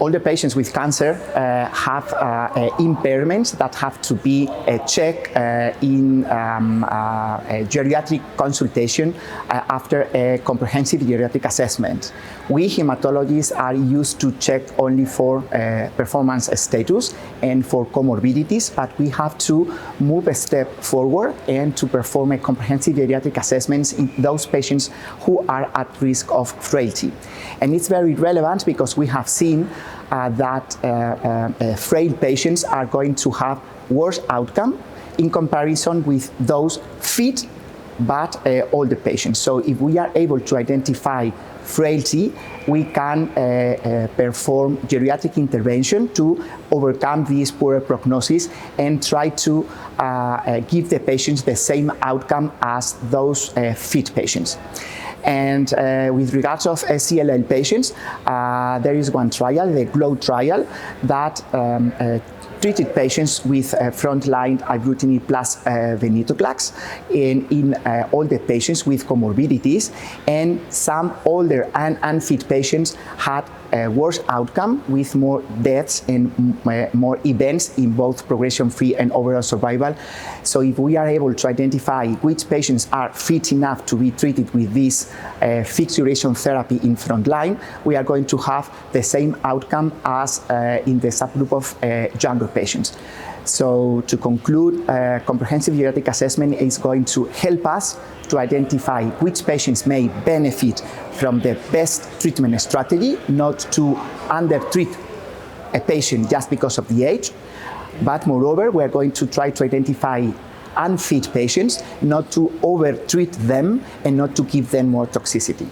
All the patients with cancer have impairments that have to be checked in a geriatric consultation after a comprehensive geriatric assessment. We hematologists are used to check only for performance status and for comorbidities, but we have to move a step forward and to perform a comprehensive geriatric assessment in those patients who are at risk of frailty. And it's very relevant because we have seen that frail patients are going to have worse outcome in comparison with those fit but older patients. So if we are able to identify frailty, we can perform geriatric intervention to overcome this poor prognosis and try to give the patients the same outcome as those fit patients. And with regards of CLL patients, there is one trial, the GLOW trial, that treated patients with frontline ibrutinib plus venetoclax in all the patients with comorbidities, and some older and unfit patients had a worse outcome with more deaths and more events in both progression-free and overall survival. So if we are able to identify which patients are fit enough to be treated with this fixed duration therapy in frontline, we are going to have the same outcome as in the subgroup of younger patients. So to conclude, comprehensive geriatric assessment is going to help us to identify which patients may benefit from the best treatment strategy, not to undertreat a patient just because of the age, but moreover, we are going to try to identify unfit patients, not to overtreat them and not to give them more toxicity.